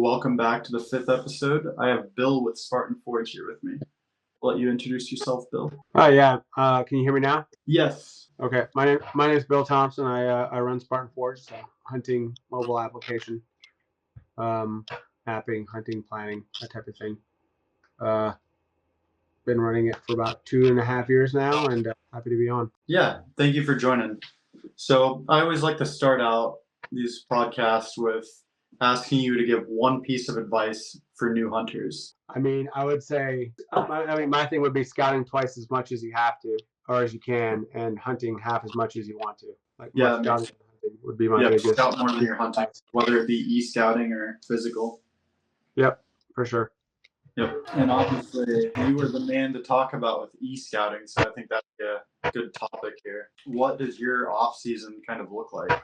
welcome back to the 5th episode. I have Bill with Spartan Forge here with me. I'll let you introduce yourself, Bill. Oh yeah. Can you hear me now? Yes. Okay. My name is Bill Thompson. I run Spartan Forge, so hunting mobile application, mapping, hunting, planning, that type of thing. Been running it for about 2.5 years now, and happy to be on. Yeah, thank you for joining. So I always like to start out these podcasts with asking you to give one piece of advice for new hunters. I mean, I would say, my thing would be scouting twice as much as you have to, or as you can, and hunting half as much as you want to. Like Yeah, scouting and hunting would be my biggest. Scout more than you're hunting, whether it be e-scouting or physical. Yep, for sure. Yep. And obviously, you were the man to talk about with e-scouting, so I think that's a good topic here. What does your off-season kind of look like?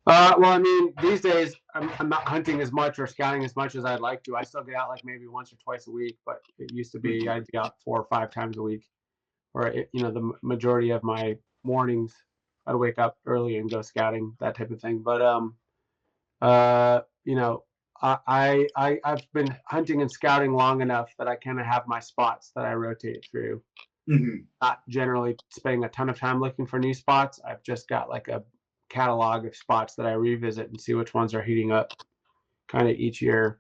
Well, I mean, these days I'm not hunting as much or scouting as much as I'd like to. I still get out like maybe once or twice a week, but it used to be I'd be out 4 or 5 times a week. Or the majority of my mornings, I'd wake up early and go scouting, that type of thing. But I've been hunting and scouting long enough that I kind of have my spots that I rotate through. Not generally spending a ton of time looking for new spots. I've just got like a catalog of spots that I revisit and see which ones are heating up kind of each year.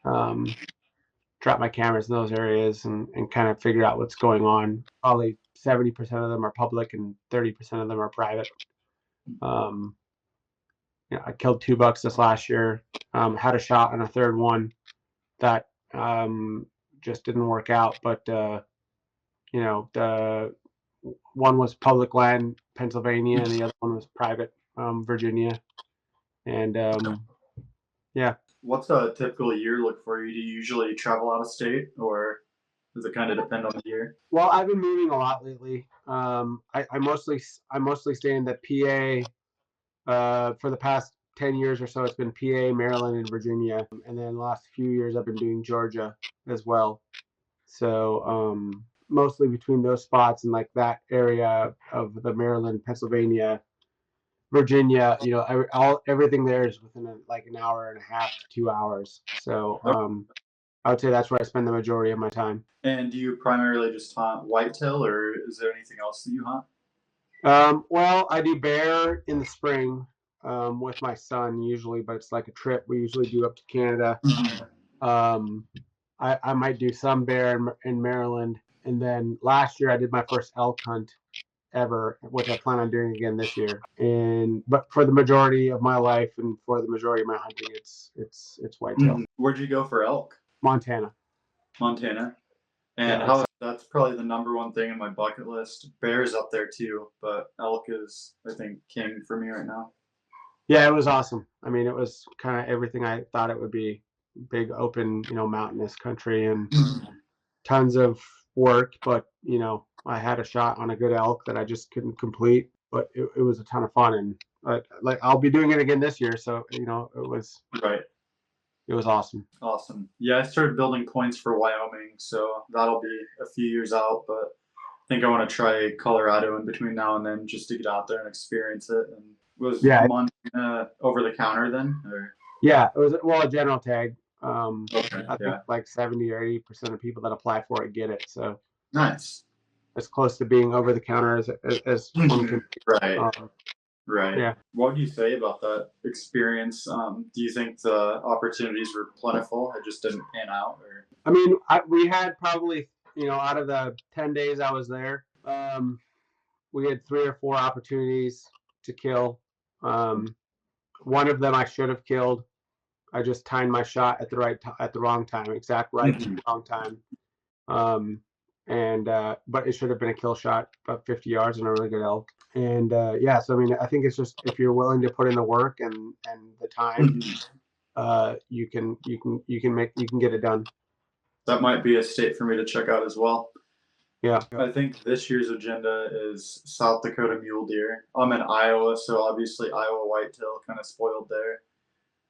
Drop my cameras in those areas and kind of figure out what's going on. Probably 70% of them are public and 30% of them are private. I killed 2 bucks this last year. Had a shot on a third one that just didn't work out. But the one was public land, Pennsylvania, and the other one was private, Virginia. And yeah. What's a typical year look for you? Do you usually travel out of state, or does it kind of depend on the year? Well, I've been moving a lot lately. I mostly stay in the PA. For the past 10 years or so, it's been PA, Maryland, and Virginia. And then the last few years, I've been doing Georgia as well. So mostly between those spots and like that area of the Maryland, Pennsylvania, Virginia, everything there is within like an hour and a half to 2 hours. So I would say that's where I spend the majority of my time. And do you primarily just hunt whitetail, or is there anything else that you hunt? Well, I do bear in the spring with my son usually, but it's like a trip we usually do up to Canada. I might do some bear in Maryland. And then last year I did my first elk hunt ever, which I plan on doing again this year. But for the majority of my life and for the majority of my hunting, it's whitetail. Where'd you go for elk? Montana. And yeah, that's probably the number one thing in my bucket list. Bear's up there too, but elk is, I think, king for me right now. Yeah, it was awesome. I mean, it was kind of everything I thought it would be. Big open, mountainous country and tons of work, but I had a shot on a good elk that I just couldn't complete, but it was a ton of fun. And I'll be doing it again this year, so it was right. It was awesome. Yeah, I started building points for Wyoming, so that'll be a few years out, but I think I want to try Colorado in between now and then just to get out there and experience it. And was Montana over the counter then? Or? Yeah, it was a general tag. Okay, I think like 70 or 80% of people that apply for it get it. So nice. As close to being over the counter as one can. Right. Right. Yeah. What do you say about that experience? Do you think the opportunities were plentiful? It just didn't pan out? Or? I mean, we had probably, out of the 10 days I was there, we had 3 or 4 opportunities to kill. One of them I should have killed. I just timed my shot at the wrong time, wrong time. But it should have been a kill shot, about 50 yards and a really good elk. And so I mean, I think it's just if you're willing to put in the work and the time, you can get it done. That might be a state for me to check out as well. Yeah. I think this year's agenda is South Dakota mule deer. I'm in Iowa, so obviously Iowa whitetail kind of spoiled there.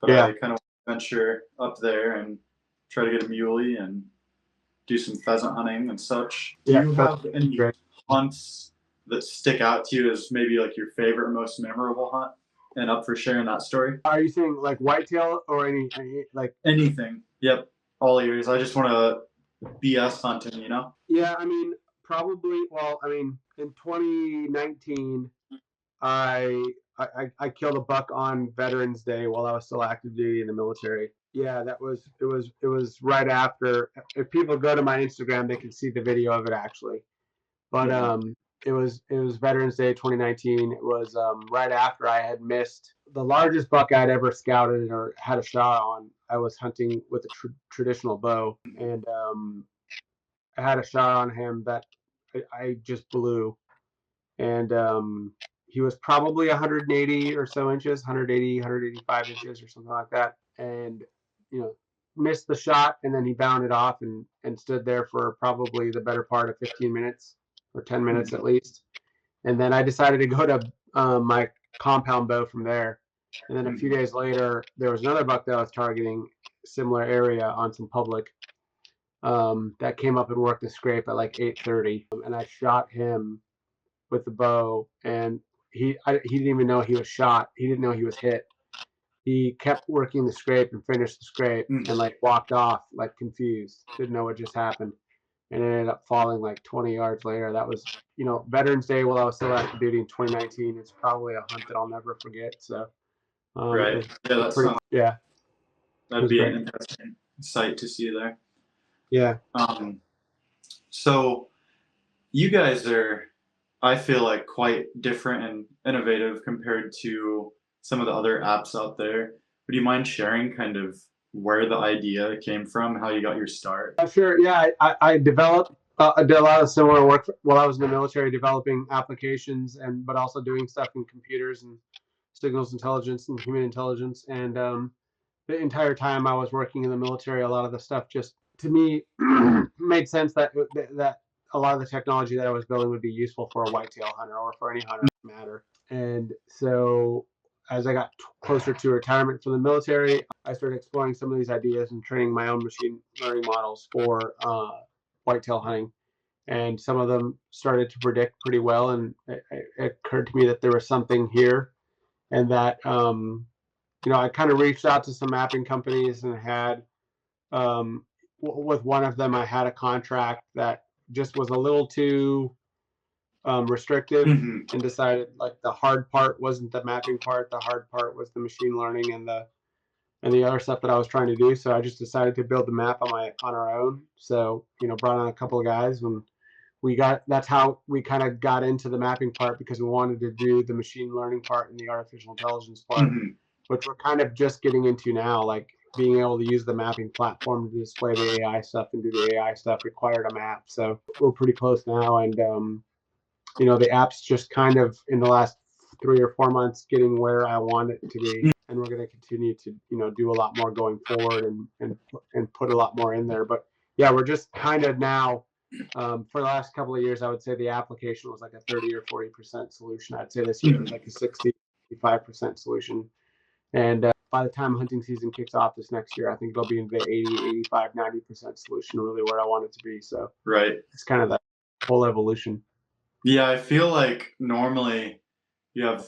But I kind of venture up there and try to get a muley and do some pheasant hunting and such. Do you have any hunts that stick out to you as maybe like your favorite, most memorable hunt? and up for sharing that story. Are you saying like whitetail or any like? Anything. Yep. All ears. I just want to BS hunting, you know? Yeah, I mean, probably. Well, I mean, in 2019, I killed a buck on Veterans Day while I was still active duty in the military. Yeah, it was right after. If people go to my Instagram, they can see the video of it actually. But it was Veterans Day 2019. It was right after I had missed the largest buck I'd ever scouted or had a shot on. I was hunting with a traditional bow, and I had a shot on him that I just blew, and he was probably 180 or so inches, 180, 185 inches or something like that, and you know missed the shot, and then he bounded off and stood there for probably the better part of 15 minutes or 10 minutes at least, and then I decided to go to my compound bow from there, and then a few days later there was another buck that I was targeting, similar area on some public, that came up and worked the scrape at like 8:30, and I shot him with the bow, and he didn't even know he was shot. He didn't know he was hit. He kept working the scrape and finished the scrape, and like walked off like confused, didn't know what just happened, and ended up falling like 20 yards later. That was Veterans Day while I was still active duty in 2019. It's probably a hunt that I'll never forget. So it Right. was Yeah, that pretty, sounds, yeah, it that'd was be an great. interesting sight to see there. Yeah. So you guys are, I feel like, quite different and innovative compared to some of the other apps out there. Would you mind sharing kind of where the idea came from, how you got your start? Sure. Yeah, I developed. I did a lot of similar work while I was in the military, developing applications but also doing stuff in computers and signals intelligence and human intelligence. And the entire time I was working in the military, a lot of the stuff just to me made sense that a lot of the technology that I was building would be useful for a whitetail hunter or for any hunter for that matter. And so as I got closer to retirement from the military, I started exploring some of these ideas and training my own machine learning models for whitetail hunting. And some of them started to predict pretty well. And it occurred to me that there was something here, and that I kind of reached out to some mapping companies and had with one of them I had a contract that just was a little too restrictive, and decided like the hard part wasn't the mapping part, the hard part was the machine learning and the other stuff that I was trying to do. So I just decided to build the map on our own. So brought on a couple of guys, and that's how we kind of got into the mapping part, because we wanted to do the machine learning part and the artificial intelligence part, which we're kind of just getting into now. Like being able to use the mapping platform to display the AI stuff and do the AI stuff required a map. So we're pretty close now, and the app's just kind of in the last 3 or 4 months getting where I want it to be, and we're going to continue to do a lot more going forward, and put a lot more in there. But yeah, we're just kind of now, for the last couple of years, I would say the application was like a 30 or 40% solution. I'd say this year it's like a 65% solution, and by the time hunting season kicks off this next year, I think it'll be in the 80, 85, 90% solution, really where I want it to be. So Right. it's kind of that whole evolution. Yeah, I feel like normally you have,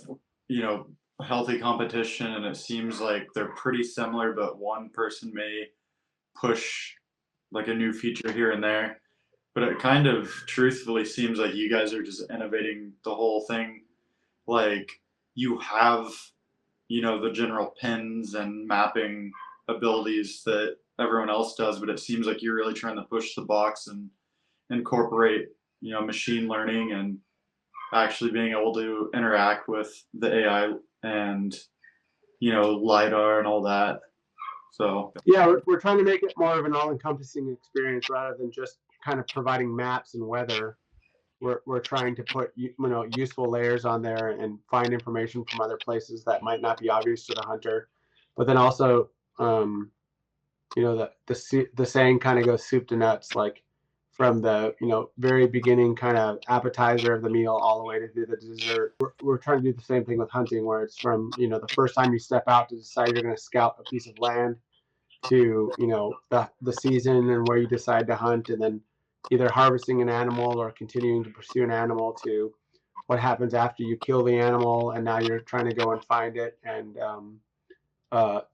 healthy competition, and it seems like they're pretty similar, but one person may push like a new feature here and there. But it kind of truthfully seems like you guys are just innovating the whole thing. Like you have, the general pins and mapping abilities that everyone else does, but it seems like you're really trying to push the box and incorporate, machine learning and actually being able to interact with the AI and, LiDAR and all that. So Yeah, we're trying to make it more of an all-encompassing experience rather than just kind of providing maps and weather. We're trying to put useful layers on there and find information from other places that might not be obvious to the hunter, but then also the saying kind of goes soup to nuts, like from the very beginning kind of appetizer of the meal all the way to the dessert. We're trying to do the same thing with hunting, where it's from the first time you step out to decide you're going to scout a piece of land, to the season and where you decide to hunt, and then either harvesting an animal or continuing to pursue an animal, to what happens after you kill the animal and now you're trying to go and find it, and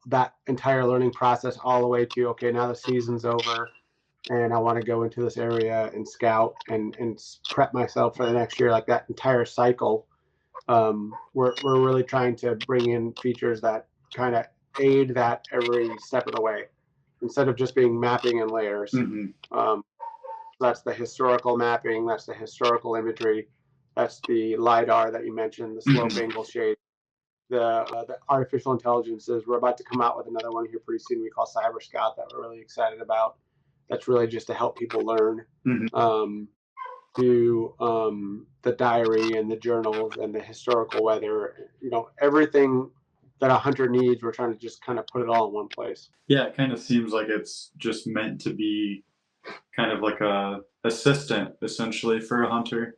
that entire learning process all the way to, okay, now the season's over and I want to go into this area and scout and prep myself for the next year. Like that entire cycle, we're really trying to bring in features that kind of aid that every step of the way, instead of just being mapping and layers. That's the historical mapping, that's the historical imagery, that's the LiDAR that you mentioned, the slope angle shade, the artificial intelligences. We're about to come out with another one here pretty soon we call Cyber Scout that we're really excited about. That's really just to help people learn to the diary and the journals and the historical weather, everything that a hunter needs. We're trying to just kind of put it all in one place. Yeah, it kind of seems like it's just meant to be kind of like a assistant essentially for a hunter.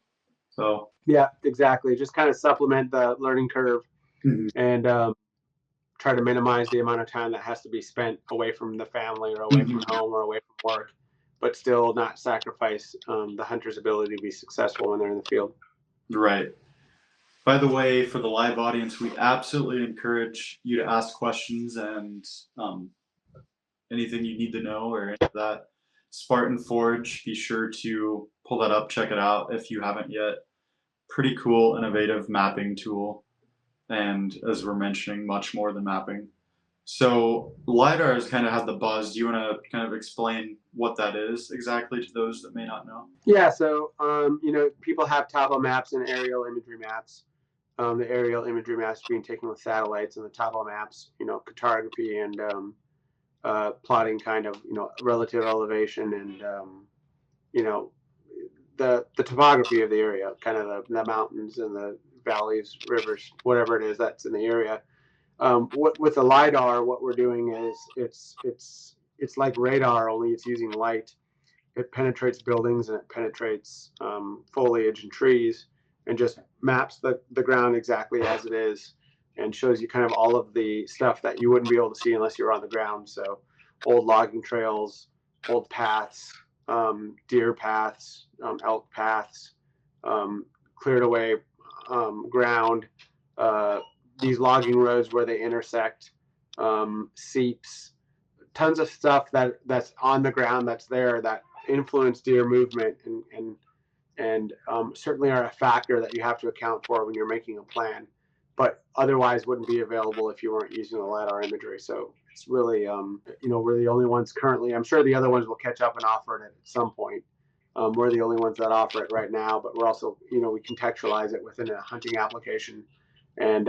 So yeah, exactly. Just kind of supplement the learning curve and try to minimize the amount of time that has to be spent away from the family or away from home or away from work, but still not sacrifice the hunter's ability to be successful when they're in the field. Right. By the way, for the live audience, we absolutely encourage you to ask questions and anything you need to know or any of that. Spartan Forge, be sure to pull that up, check it out if you haven't yet. Pretty cool, innovative mapping tool. And as we're mentioning, much more than mapping. So LiDAR has kind of had the buzz. Do you want to kind of explain what that is exactly to those that may not know? Yeah, so people have topo maps and aerial imagery maps. The aerial imagery maps being taken with satellites, and the topo maps, cartography and plotting kind of relative elevation and the topography of the area, kind of the mountains and the valleys, rivers, whatever it is that's in the area. With the LiDAR, what we're doing is it's like radar, only it's using light. It penetrates buildings and it penetrates foliage and trees and just maps the ground exactly as it is and shows you kind of all of the stuff that you wouldn't be able to see unless you were on the ground. So old logging trails, old paths, deer paths, elk paths, cleared away ground, these logging roads where they intersect, seeps, tons of stuff that's on the ground that's there that influence deer movement and certainly are a factor that you have to account for when you're making a plan, but otherwise wouldn't be available if you weren't using the LiDAR imagery. So it's really, we're the only ones currently. I'm sure the other ones will catch up and offer it at some point. We're the only ones that offer it right now, but we're also, we contextualize it within a hunting application. And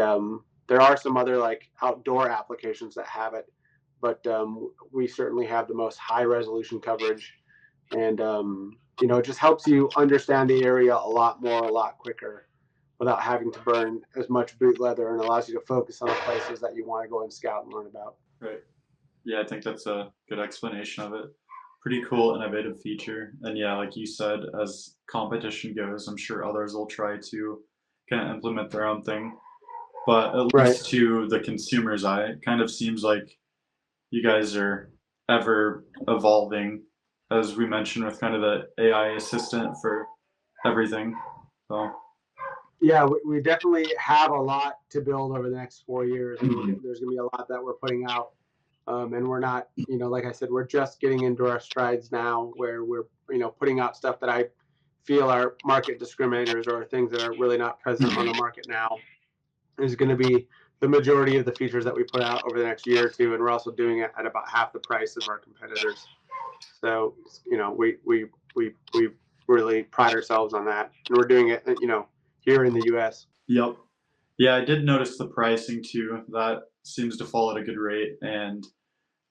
there are some other like outdoor applications that have it, but we certainly have the most high resolution coverage. And, it just helps you understand the area a lot more, a lot quicker without having to burn as much boot leather, and allows you to focus on the places that you want to go and scout and learn about. Right. Yeah, I think that's a good explanation of it. Pretty cool, innovative feature. And yeah, like you said, as competition goes, I'm sure others will try to kind of implement their own thing. But at Right. least to the consumer's eye, it kind of seems like you guys are ever evolving, as we mentioned, with kind of the AI assistant for everything. So Yeah, we definitely have a lot to build over the next 4 years. I mean, there's going to be a lot that we're putting out. And we're not, like I said, we're just getting into our strides now where we're, putting out stuff that I feel are market discriminators or things that are really not present on the market now. Is going to be the majority of the features that we put out over the next year or two. And we're also doing it at about half the price of our competitors. So, we really pride ourselves on that. And we're doing it, here in the US. yep. Yeah, I did notice the pricing too. That seems to fall at a good rate, and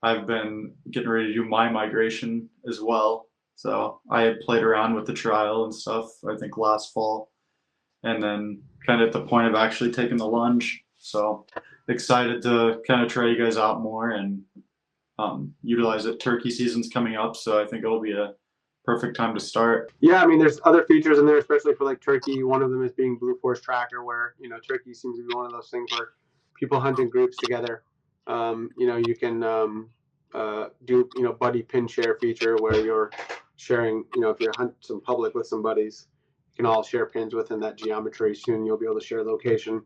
I've been getting ready to do my migration as well. So I had played around with the trial and stuff, I think last fall, and then kind of at the point of actually taking the lunge. So excited to kind of try you guys out more and utilize it. Turkey season's coming up, so I think it'll be a perfect time to start. Yeah, I mean, there's other features in there, especially for like turkey. One of them is being Blue Force Tracker, where turkey seems to be one of those things where people hunt in groups together. You can do buddy pin share feature where you're sharing. If you're hunting some public with some buddies, can all share pins within that geometry. Soon you'll be able to share location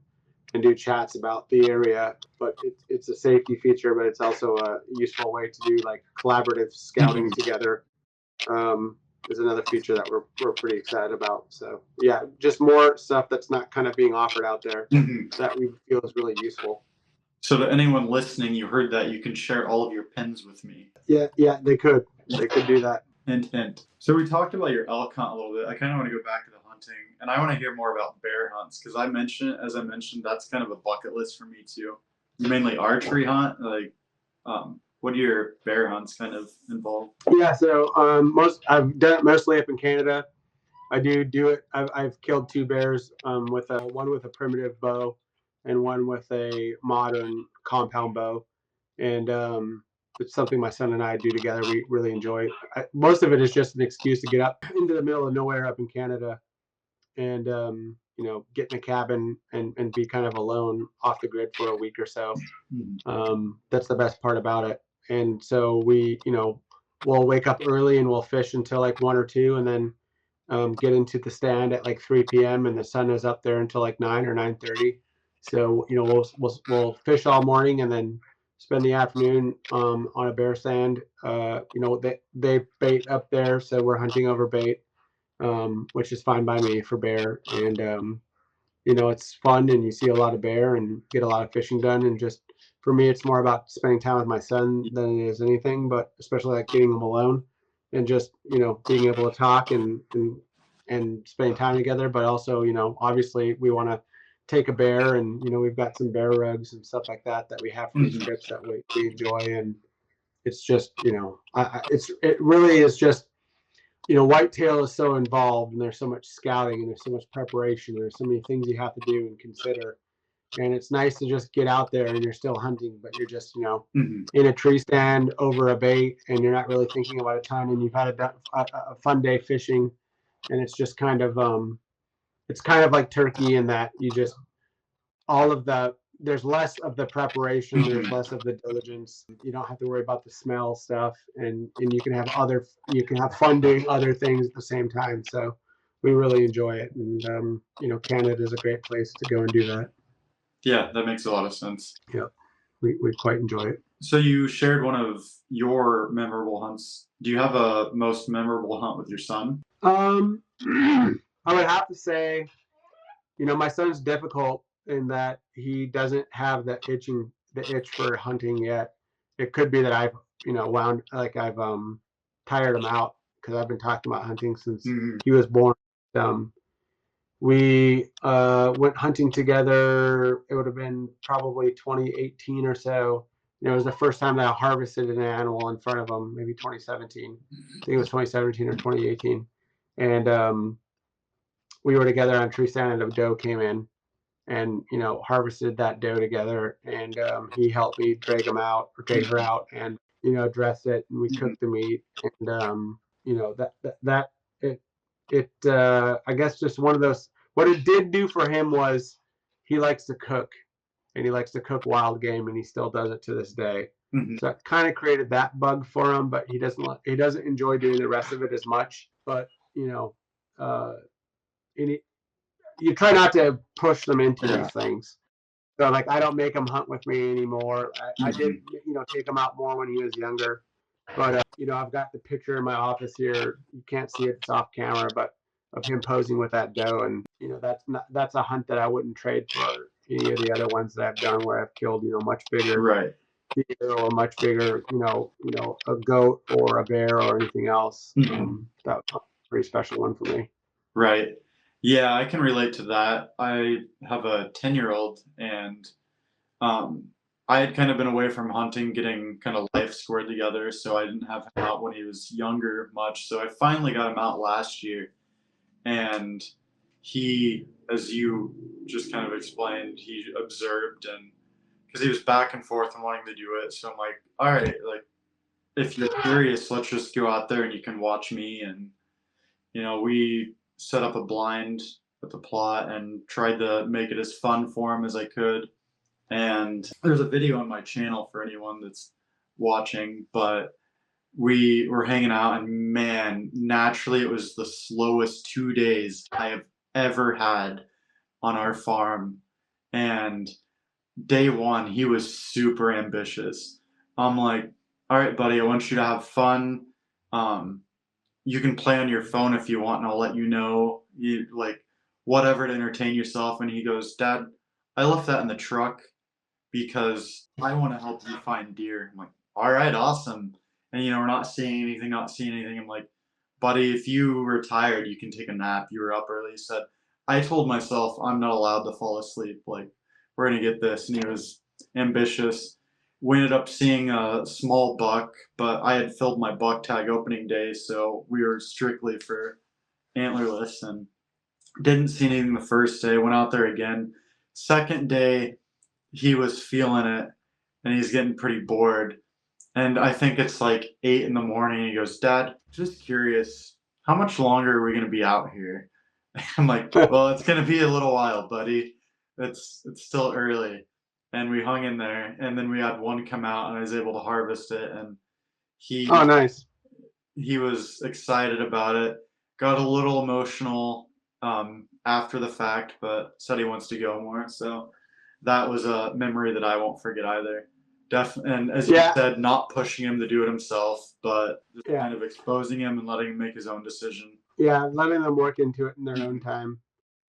and do chats about the area. But it's a safety feature, but it's also a useful way to do like collaborative scouting together. Is another feature that we're pretty excited about. So yeah, just more stuff that's not kind of being offered out there that we feel is really useful. So to anyone listening, you heard that you can share all of your pins with me. Yeah, they could do that. Hint, hint. So we talked about your elk hunt a little bit. I kind of want to go back to the hunting, and I want to hear more about bear hunts because as I mentioned, that's kind of a bucket list for me too. You mainly archery hunt, like, what do your bear hunts kind of involve? Yeah, so I've done it mostly up in Canada. I do it. I've killed 2 bears, with one with a primitive bow, and one with a modern compound bow, and it's something my son and I do together. We really enjoy. Most of it is just an excuse to get up into the middle of nowhere up in Canada, and get in a cabin and be kind of alone off the grid for a week or so. That's the best part about it. And so we'll wake up early and we'll fish until like 1 or 2, and then get into the stand at like 3 p.m. and the sun is up there until like 9 or 9:30. So we'll fish all morning and then spend the afternoon on a bear stand. They bait up there, so we're hunting over bait, which is fine by me for bear. And it's fun, and you see a lot of bear and get a lot of fishing done. And just for me, it's more about spending time with my son than it is anything, but especially like getting him alone and just being able to talk and spending time together. But also, obviously we want to take a bear, and we've got some bear rugs and stuff like that we have for these trips that we enjoy. And it's just it really is just whitetail is so involved, and there's so much scouting, and there's so much preparation, and there's so many things you have to do and consider. And it's nice to just get out there and you're still hunting, but you're just, in a tree stand over a bait, and you're not really thinking about a ton, and you've had a fun day fishing. And it's just it's kind of like turkey in that you just, there's less of the preparation, there's less of the diligence. You don't have to worry about the smell stuff, and you can have fun doing other things at the same time. So we really enjoy it, and Canada is a great place to go and do that. Yeah, that makes a lot of sense. Yeah, we quite enjoy it. So you shared one of your memorable hunts. Do you have a most memorable hunt with your son? I would have to say, my son's difficult in that he doesn't have the itch for hunting yet. It could be that I've, I've tired him out, because I've been talking about hunting since he was born. We went hunting together. It would have been probably 2018 or so. It was the first time that I harvested an animal in front of him, maybe 2017. I think it was 2017 or 2018. And we were together on a tree stand, and a doe came in, and harvested that doe together. And he helped me drag her out, and dress it, and we cooked the meat. And that it I guess just one of those. What it did do for him was he likes to cook, and he likes to cook wild game, and he still does it to this day. So it kind of created that bug for him, but he doesn't enjoy doing the rest of it as much. But uh, you try not to push them into these things. So like I don't make him hunt with me anymore. I did take him out more when he was younger, but I've got the picture in my office here. You can't see it; it's off camera, but of him posing with that doe. And that's a hunt that I wouldn't trade for any of the other ones that I've done, where I've killed much bigger deer, or much bigger a goat or a bear or anything else. That was a pretty special one for me. Right. Yeah, I can relate to that. I have a 10-year-old, and I had kind of been away from hunting, getting kind of life squared together, so I didn't have him out when he was younger much. So I finally got him out last year, and he, as you just kind of explained, he observed, and because he was back and forth and wanting to do it. So I'm like, all right, like, if you're curious, let's just go out there and you can watch me. And we set up a blind at the plot and tried to make it as fun for him as I could. And there's a video on my channel for anyone that's watching, but we were hanging out, and man, naturally it was the slowest 2 days I have ever had on our farm. And day one, he was super ambitious. I'm like, all right, buddy, I want you to have fun. Um, you can play on your phone if you want, and I'll let you know. You like whatever to entertain yourself. And he goes, Dad, I left that in the truck because I want to help you find deer. I'm like, all right, awesome. And we're not seeing anything, not seeing anything. I'm like, buddy, if you were tired, you can take a nap. You were up early. He said, I told myself I'm not allowed to fall asleep. Like, we're gonna get this. And he was ambitious. We ended up seeing a small buck, but I had filled my buck tag opening day, so we were strictly for antlerless and didn't see anything the first day. Went out there again. Second day, he was feeling it and he's getting pretty bored. And I think it's like 8 in the morning. He goes, Dad, just curious, how much longer are we gonna be out here? I'm like, well, it's gonna be a little while, buddy. It's still early. And we hung in there, and then we had one come out, and I was able to harvest it. And Oh, he nice. he was excited about it. Got a little emotional after the fact, but said he wants to go more. So that was a memory that I won't forget either. And as you Yeah, said, not pushing him to do it himself, but just yeah, kind of exposing him and letting him make his own decision. yeah. Letting them work into it in their own Mhm. time,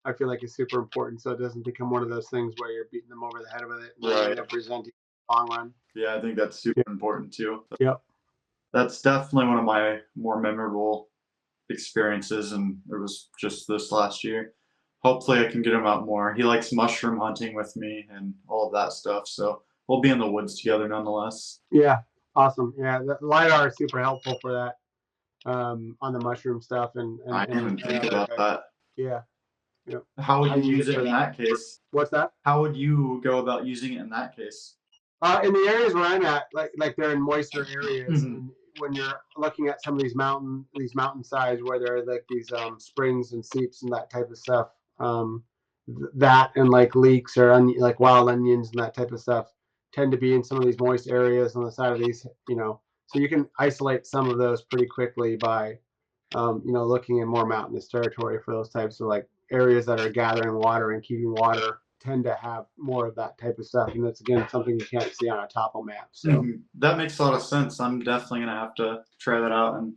I feel like is super important, so it doesn't become one of those things where you're beating them over the head with it and they Right. end up resenting the long run. Yeah, I think that's super Yeah. important too. Yep. That's definitely one of my more memorable experiences, and it was just this last year. Hopefully, I can get him out more. He likes mushroom hunting with me and all of that stuff, so we'll be in the woods together nonetheless. Yeah. Awesome. Yeah. The LiDAR is super helpful for that on the mushroom stuff I didn't even and think other about types. that. Yeah. Yep. How would I you use use it it for in that. that case? What's that? How would you go about using it in that case? In the areas where I'm at, like they're in moister areas, Mhm, and when you're looking at some of these mountainsides where there are like these springs and seeps and that type of stuff, that and like leeks or like wild onions and that type of stuff tend to be in some of these moist areas on the side of these, so you can isolate some of those pretty quickly by looking in more mountainous territory for those types of like areas that are gathering water and keeping water tend to have more of that type of stuff. And that's again something you can't see on a topo map. So mhm. That makes a lot of sense. I'm definitely gonna have to try that out and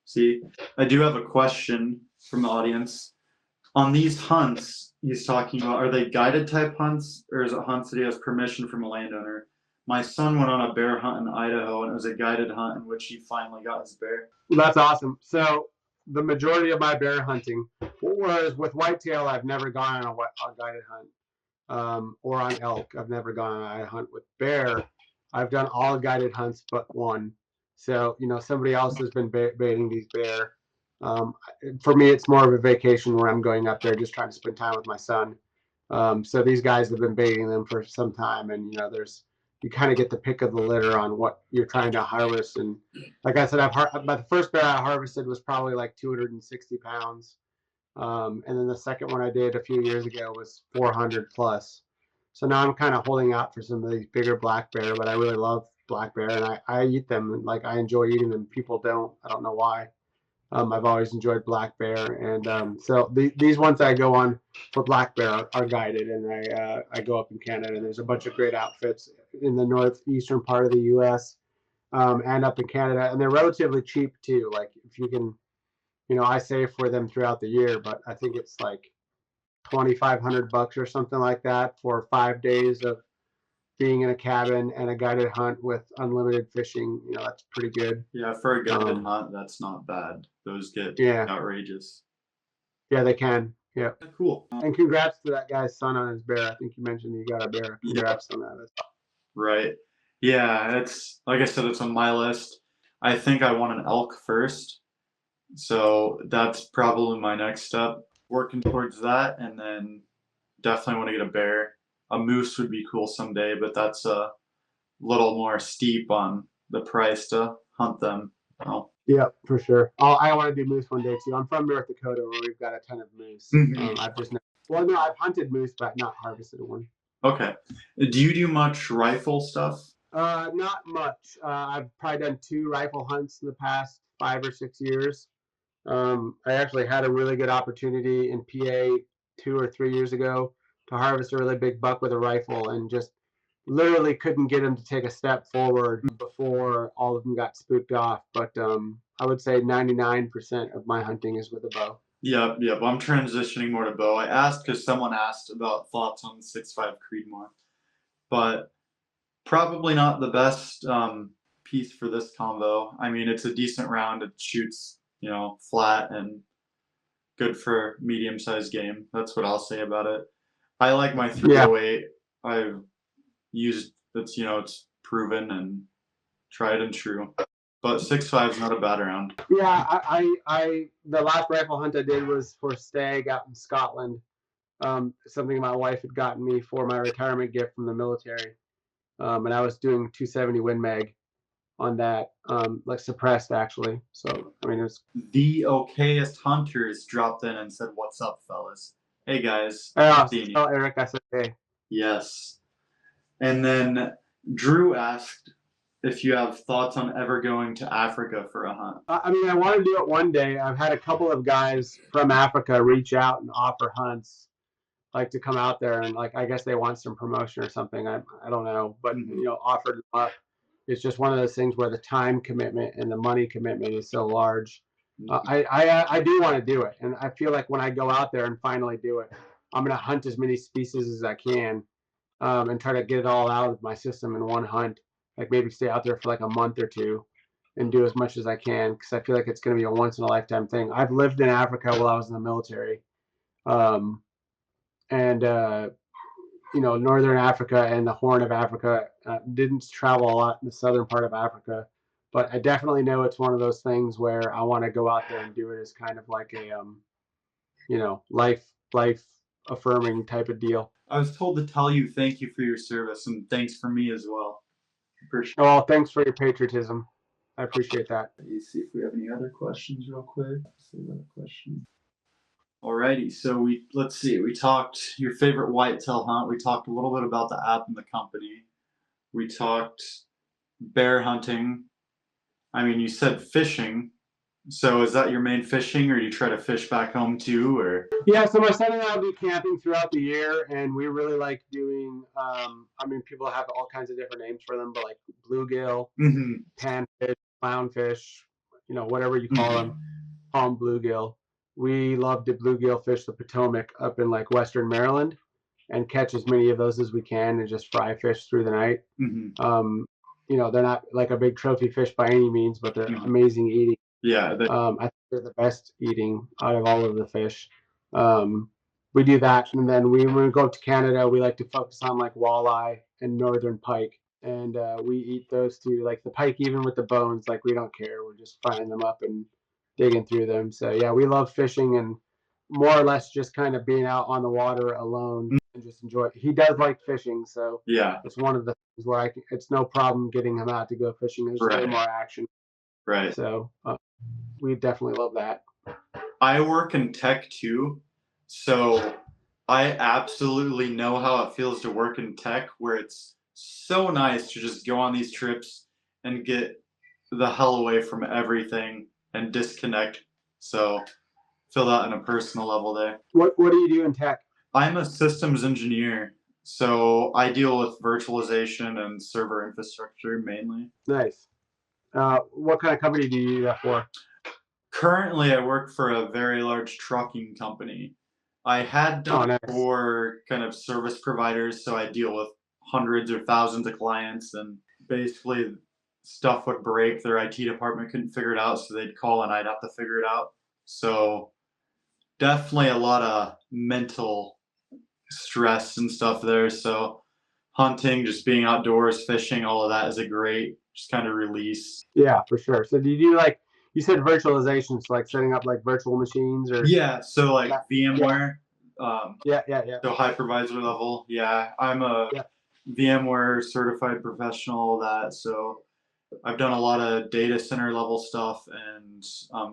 see. I do have a question from the audience. On these hunts he's talking about, are they guided type hunts or is it hunts that he has permission from a landowner? My son went on a bear hunt in Idaho and it was a guided hunt in which he finally got his bear. that's awesome. So the majority of my bear hunting, whereas with whitetail, I've never gone on a guided hunt. Or on elk. I've never gone on a hunt with bear. I've done all guided hunts but one. So somebody else has been baiting these bear. Um, for me, it's more of a vacation where I'm going up there just trying to spend time with my son. So these guys have been baiting them for some time, and you kind of get the pick of the litter on what you're trying to harvest. And like I said, but the first bear I harvested was probably like 260 pounds. And then the second one I did a few years ago was 400 plus. So now I'm kind of holding out for some of these bigger black bear, but I really love black bear and I eat them and like I enjoy eating them. People don't. I don't know why. I've always enjoyed black bear, and so these ones I go on for black bear are guided, and I go up in Canada, and there's a bunch of great outfits in the northeastern part of the U.S. And up in Canada, and they're relatively cheap too. Like if you can I save for them throughout the year, but I think it's like $2,500 or something like that for 5 days of being in a cabin and a guided hunt with unlimited fishing. That's pretty good. Yeah, for a guided Um, hunt, that's not bad. Those get yeah, outrageous. yeah, they can. Yeah, Cool. and congrats to that guy's son on his bear. I think you mentioned he got a bear. Yeah, Congrats on that. right. Yeah, it's like I said, it's on my list. I think I want an elk first. So that's probably my next step. Working towards that, and then definitely want to get a bear. A moose would be cool someday, but that's a little more steep on the price to hunt them. Oh. Yeah, for sure. I want to do moose one day too. I'm from North Dakota where we've got a ton of moose. I've just well, no, I've hunted moose, but not harvested one. Okay. Do you do much rifle stuff? Not much. I've probably done 2 rifle hunts in the past 5 or 6 years. I actually had a really good opportunity in PA 2 or 3 years ago to harvest a really big buck with a rifle, and just literally couldn't get him to take a step forward before all of them got spooked off. But I would say 99% of my hunting is with a bow. Yep, yep. I'm transitioning more to bow. I asked because someone asked about thoughts on the 6.5 Creedmoor, but probably not the best piece for this combo. I mean, it's a decent round. It shoots, flat and good for medium-sized game. That's what I'll say about it. I like my Yeah, 308. I've used it's proven and tried and true. But 6.5 is not a bad round. yeah. The last rifle hunt I did was for stag out in Scotland. Something my wife had gotten me for my retirement gift from the military. And I was doing 270 Win Mag on that, like suppressed actually. So I mean, it was. The okayest hunters dropped in and said, "What's up, fellas? Hey guys, Oh, seeing you." tell Eric I said hey. Yes. And then Drew asked if you have thoughts on ever going to Africa for a hunt. I mean, I want to do it one day. I've had a couple of guys from Africa reach out and offer hunts, like to come out there, and like I guess they want some promotion or something. I don't know, but offered them up. It's just one of those things where the time commitment and the money commitment is so large. I do want to do it, and I feel like when I go out there and finally do it, I'm gonna hunt as many species as I can, and try to get it all out of my system in one hunt. Like maybe stay out there for like a month or two, and do as much as I can, because I feel like it's gonna be a once in a lifetime thing. I've lived in Africa while I was in the military, um, and Northern Africa and the Horn of Africa. Didn't travel a lot in the southern part of Africa, but I definitely know it's one of those things where I want to go out there and do it as kind of like a life affirming type of deal. I was told to tell you thank you for your service and thanks for me as well. Appreciate Oh, well, thanks for your patriotism. I appreciate that. it. Let's see if we have any other questions real quick. Let's see another question. Alrighty, so let's see. We talked your favorite whitetail hunt. We talked a little bit about the app and the company. We talked bear hunting. I mean, you said fishing. So is that your main fishing, or do you try to fish back home too, or? Yeah, so my son and I will do camping throughout the year, and we really like doing. I mean, people have all kinds of different names for them, but like bluegill, Mm-hmm. panfish, clownfish, whatever you call them, palm bluegill. We love to bluegill fish the Potomac up in like Western Maryland, and catch as many of those as we can, and just fry fish through the night. Mm-hmm. They're not like a big trophy fish by any means, but they're Mm-hmm. amazing eating. Yeah. I think they're the best eating out of all of the fish. We do that, and then when we go up to Canada, we like to focus on like walleye and northern pike, and we eat those too. Like the pike, even with the bones, like we don't care. We're just frying them up and digging through them. So yeah, we love fishing and more or less just kind of being out on the water alone and just enjoy it. He does like fishing, so Yeah. it's one of the things where it's no problem getting him out to go fishing. There's a little more action. Right. So we definitely love that. I work in tech too, so I absolutely know how it feels to work in tech, where it's so nice to just go on these trips and get the hell away from everything and disconnect. So feel that on a personal level there. What do you do in tech? I'm a systems engineer, so I deal with virtualization and server infrastructure mainly. Nice. What kind of company do you do that for? Currently, I work for a very large trucking company. I had done it Nice. for kind of service providers, so I deal with hundreds or thousands of clients, and basically stuff would break. Their IT department couldn't figure it out, so they'd call and I'd have to figure it out. So definitely a lot of mental stress and stuff there. So hunting, just being outdoors, fishing, all of that is a great just kind of release. Yeah, for sure. So do you do like you said virtualization, so like setting up like virtual machines or Yeah, so like VMware. Yeah. So hypervisor level. Yeah, I'm a VMware certified professional, all that. So I've done a lot of data center level stuff and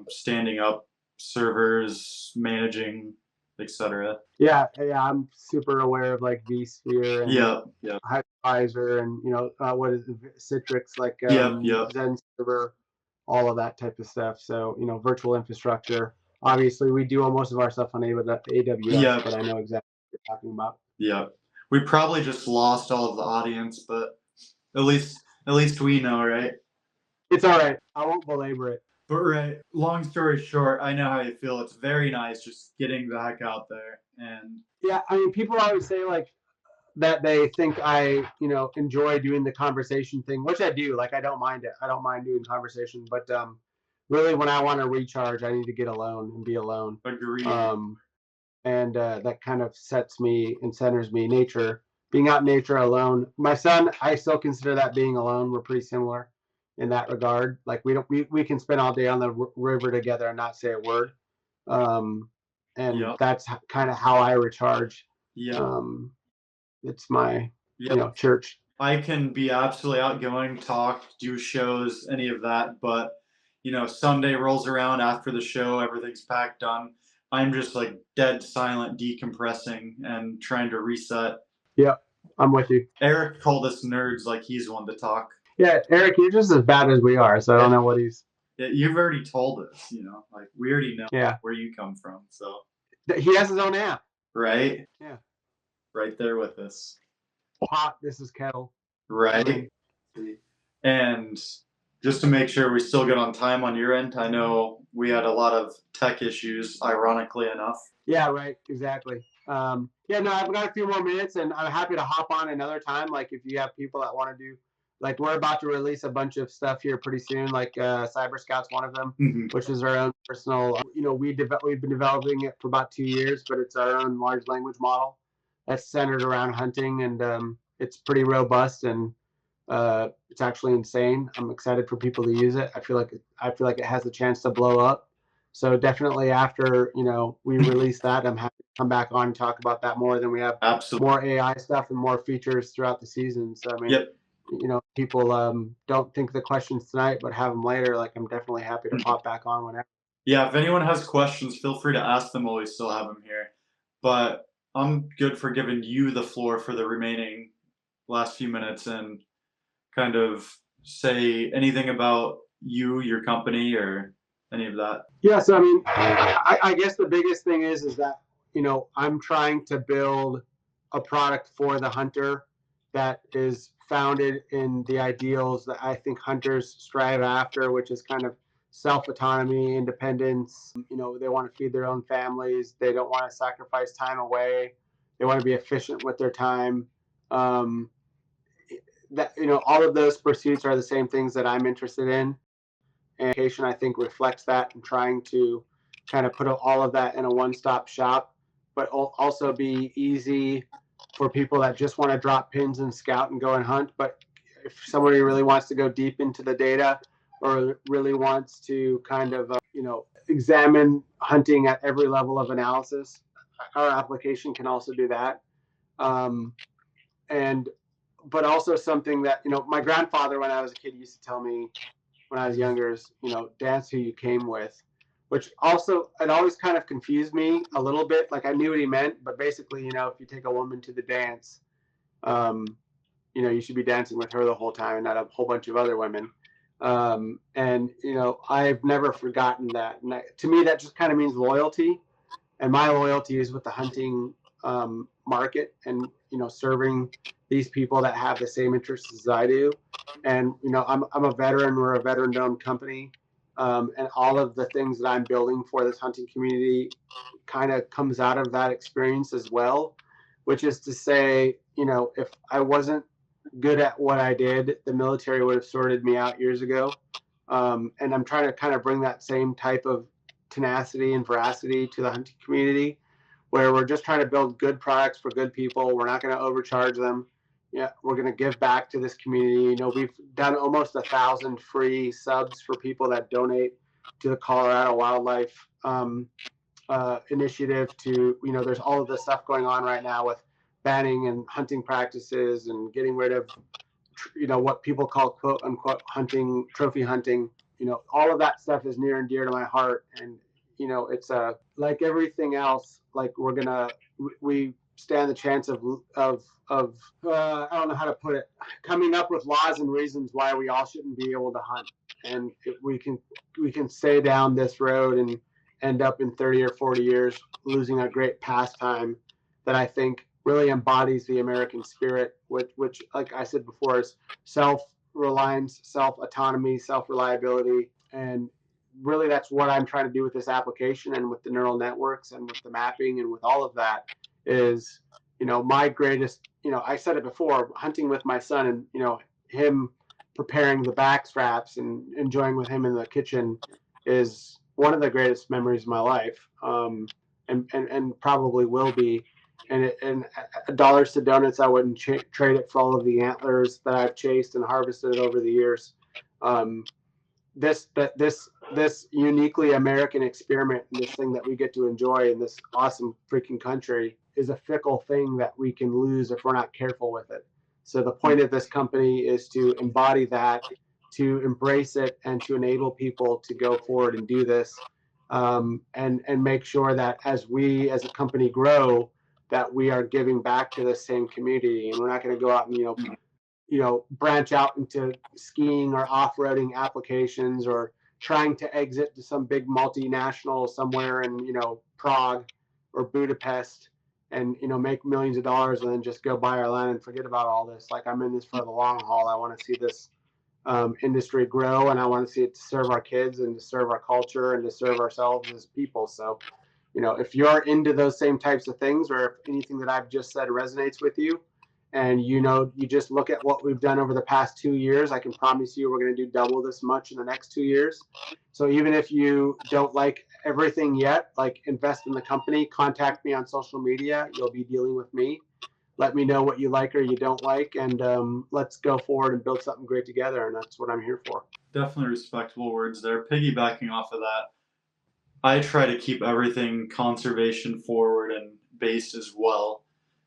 standing up servers, managing etc. Yeah, yeah, I'm super aware of like vSphere and Yep, yep, hypervisor and what is it, Citrix, like yep, yep. Zen server, all of that type of stuff. So virtual infrastructure. Obviously, we do most of our stuff on AWS, Yep, but I know exactly what you're talking about. yep. We probably just lost all of the audience, but at least we know, right? It's all right. I won't belabor it. But right, long story short, I know how you feel. It's very nice just getting back out there and Yeah, I mean, people always say like that they think I, enjoy doing the conversation thing, which I do. Like, I don't mind it. I don't mind doing conversation, but really, when I want to recharge, I need to get alone and be alone. agree. Um, and that kind of sets me and centers me. Nature, being out in nature alone. My son, I still consider that being alone. We're pretty similar in that regard. Like we can spend all day on the river together and not say a word. Um, and Yep, that's kind of how I recharge. yep, Um, it's my, yep. church. I can be absolutely outgoing, talk, do shows, any of that, but Sunday rolls around after the show, everything's packed done. I'm just like dead silent, decompressing and trying to reset. Yep, I'm with you. Eric called us nerds like he's one to talk. Yeah, Eric, you're just as bad as we are, so I don't Yeah, know what he's. yeah, you've already told us, like we already know Yeah, where you come from. So, he has his own app. right? Yeah, Right there with us. pot. This is kettle. I'm Right? in. And just to make sure we still get on time on your end, I know we had a lot of tech issues, ironically enough. Yeah, right. Exactly. Yeah, no, I've got a few more minutes, and I'm happy to hop on another time. Like, if you have people that want to do, like, we're about to release a bunch of stuff here pretty soon. Like, Cyber Scout's one of them, Mhm. which is our own personal. We've been developing it for about 2 years, but it's our own large language model that's centered around hunting, and it's pretty robust and it's actually insane. I'm excited for people to use it. I feel like it has a chance to blow up. So definitely after we release that, I'm happy to come back on and talk about that more. Then we have Absolutely. more AI stuff and more features throughout the season. So I mean, Yep. people don't think the questions tonight, but have them later. Like, I'm definitely happy to Mhm. pop back on whenever. Yeah, if anyone has questions, feel free to ask them while we still have them here. But I'm good for giving you the floor for the remaining last few minutes and kind of say anything about you, your company, or any of that. Yeah, so I mean, I guess the biggest thing is that I'm trying to build a product for the hunter that is founded in the ideals that I think hunters strive after, which is kind of self autonomy, independence. They want to feed their own families. They don't want to sacrifice time away. They want to be efficient with their time. Um, that all of those pursuits are the same things that I'm interested in, and I think reflects that, and trying to kind of put all of that in a one-stop shop, but also be easy for people that just want to drop pins and scout and go and hunt. But if somebody really wants to go deep into the data, or really wants to kind of examine hunting at every level of analysis, our application can also do that. Um, and but also something that my grandfather, when I was a kid, used to tell me when I was younger is, dance who you came with, which also, it always kind of confused me a little bit. Like, I knew what he meant, but basically, if you take a woman to the dance, um, you should be dancing with her the whole time and not a whole bunch of other women. And, I've never forgotten that. And to me, that just kind of means loyalty. And my loyalty is with the hunting market, and serving these people that have the same interests as I do. And I'm a veteran. We're a veteran-owned company, and all of the things that I'm building for this hunting community kind of comes out of that experience as well. Which is to say, if I wasn't good at what I did, the military would have sorted me out years ago. And I'm trying to kind of bring that same type of tenacity and veracity to the hunting community, where we're just trying to build good products for good people. We're not going to overcharge them. Yeah, we're going to give back to this community. We've done almost 1,000 free subs for people that donate to the Colorado Wildlife Initiative. There's all of this stuff going on right now with banning and hunting practices and getting rid of what people call quote unquote hunting, trophy hunting. All of that stuff is near and dear to my heart. And it's like everything else. Like we stand the chance of I don't know how to put it, coming up with laws and reasons why we all shouldn't be able to hunt, and we can stay down this road and end up in 30 or 40 years losing a great pastime that I think really embodies the American spirit, which like I said before, is self-reliance, self-autonomy, self-reliability, and really that's what I'm trying to do with this application and with the neural networks and with the mapping and with all of that is, my greatest, I said it before, hunting with my son and, him preparing the back straps and enjoying with him in the kitchen is one of the greatest memories of my life. And probably will be. And dollars to donuts, I wouldn't trade it for all of the antlers that I've chased and harvested over the years. Um, this uniquely American experiment, and this thing that we get to enjoy in this awesome freaking country, is a fickle thing that we can lose if we're not careful with it. So the point of this company is to embody that, to embrace it, and to enable people to go forward and do this, and make sure that as we as a company grow, that we are giving back to the same community, and we're not going to go out and branch out into skiing or off-roading applications or trying to exit to some big multinational somewhere in Prague or Budapest and make millions of dollars and then just go buy our land and forget about all this. Like, I'm in this for the long haul. I want to see this industry grow, and I want to see it to serve our kids and to serve our culture and to serve ourselves as people. So if you're into those same types of things, or if anything that I've just said resonates with you, and you just look at what we've done over the past 2 years, I can promise you we're going to do double this much in the next 2 years. So even if you don't like everything yet, like, invest in the company, contact me on social media. You'll be dealing with me. Let me know what you like or you don't like, and let's go forward and build something great together. And that's what I'm here for. Definitely respectable words there. Piggybacking off of that, I try to keep everything conservation forward and based as well.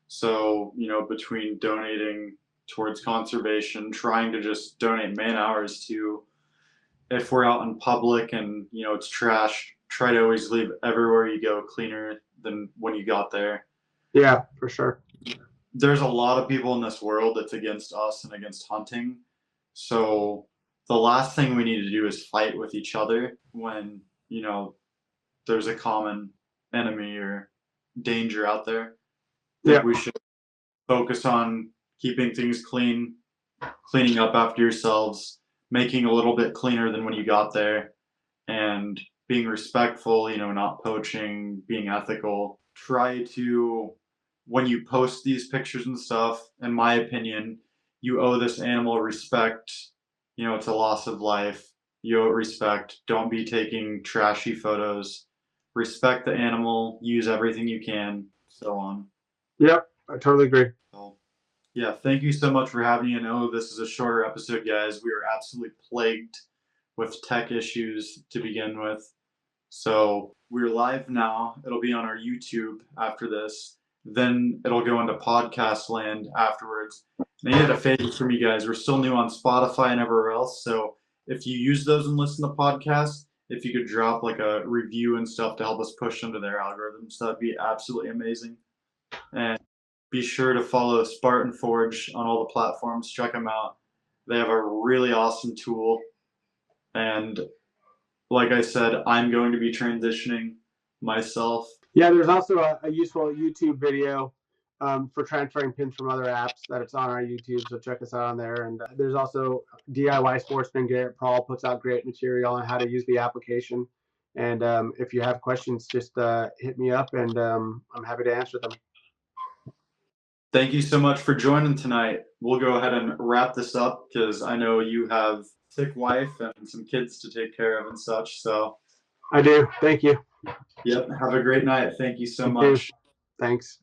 So, between donating towards conservation, trying to just donate man hours to, if we're out in public and, it's trash, try to always leave everywhere you go cleaner than when you got there. Yeah, for sure. There's a lot of people in this world that's against us and against hunting. So the last thing we need to do is fight with each other when, there's a common enemy or danger out there. I think we should focus on keeping things clean, cleaning up after yourselves, making a little bit cleaner than when you got there, and being respectful, not poaching, being ethical. Try to, when you post these pictures and stuff, in my opinion, you owe this animal respect. It's a loss of life. You owe it respect. Don't be taking trashy photos. Respect the animal, use everything you can, so on. Yep, I totally agree. So, yeah, thank you so much for having me. I know this is a shorter episode, guys. We are absolutely plagued with tech issues to begin with. So we're live now. It'll be on our YouTube after this. Then it'll go into podcast land afterwards. And I need a favor from you guys. We're still new on Spotify and everywhere else. So if you use those and listen to podcasts, if you could drop like a review and stuff to help us push into their algorithms, that'd be absolutely amazing. And be sure to follow Spartan Forge on all the platforms. Check them out. They have a really awesome tool. And like I said, I'm going to be transitioning myself. Yeah, there's also a useful YouTube video for transferring pins from other apps that it's on our YouTube, so check us out on there. And there's also DIY Sportsman Garrett Paul puts out great material on how to use the application. And if you have questions, just hit me up, and I'm happy to answer them. Thank you so much for joining tonight. We'll go ahead and wrap this up because I know you have a sick wife and some kids to take care of and such. So I do. Thank you. Yep. Have a great night. Thank you so You much. too. Thanks.